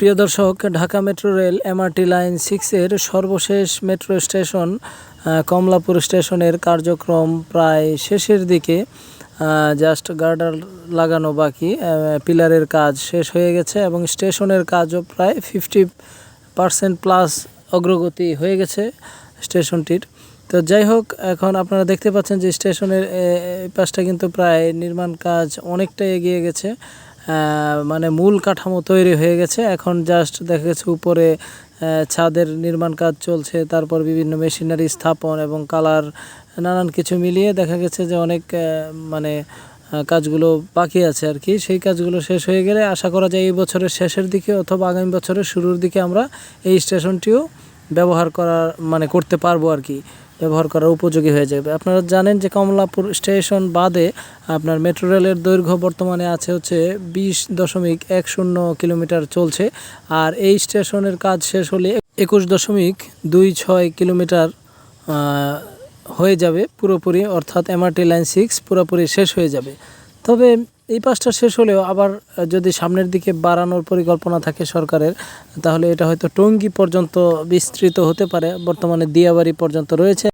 প্রিয় দর্শক, Dhaka metro rail MRT line 6-এর সর্বশেষ মেট্রো স্টেশন কমলাপুর স্টেশনের কার্যক্রম প্রায় শেষের দিকে। জাস্ট গার্ডার লাগানো বাকি, পিলারের কাজ শেষ হয়ে গেছে এবং স্টেশনের কাজও প্রায় 50% প্লাস অগ্রগতি হয়ে গেছে স্টেশনটির। তো যাই হোক, এখন আপনারা দেখতে পাচ্ছেন যে স্টেশনের এই পাশটা কিন্তু প্রায় নির্মাণ কাজ অনেকটা এগিয়ে গেছে। মানে মূল কাঠামো তৈরি হয়ে গেছে, এখন জাস্ট দেখা গেছে উপরে ছাদের নির্মাণ কাজ চলছে, তারপর বিভিন্ন মেশিনারি স্থাপন এবং কালার নানান কিছু মিলিয়ে দেখা গেছে যে অনেক মানে কাজগুলো বাকি আছে আর কি। সেই কাজগুলো শেষ হয়ে গেলে আশা করা যায় এই বছরের শেষের দিকে অথবা আগামী বছরের শুরুর দিকে আমরা এই স্টেশনটিও ব্যবহার করতে পারবো আর কি, ব্যবহার করার উপযোগী হয়ে যাবে। আপনারা জানেন যে কমলাপুর স্টেশন বাদে আপনার মেট্রো রেলের দৈর্ঘ্য বর্তমানে আছে হচ্ছে 20.10 কিলোমিটার চলছে, আর এই স্টেশনের কাজ শেষ হলে 21.26 কিলোমিটার হয়ে যাবে পুরোপুরি, অর্থাৎ এমআরটি লাইন 6 পুরোপুরি শেষ হয়ে যাবে। তবে এই পাশটা শেষ হলেও আবার যদি সামনের দিকে বাড়ানোর পরিকল্পনা থাকে সরকারের, তাহলে এটা হয়তো টঙ্গী পর্যন্ত বিস্তৃত হতে পারে। বর্তমানে দিয়াবাড়ি পর্যন্ত রয়েছে।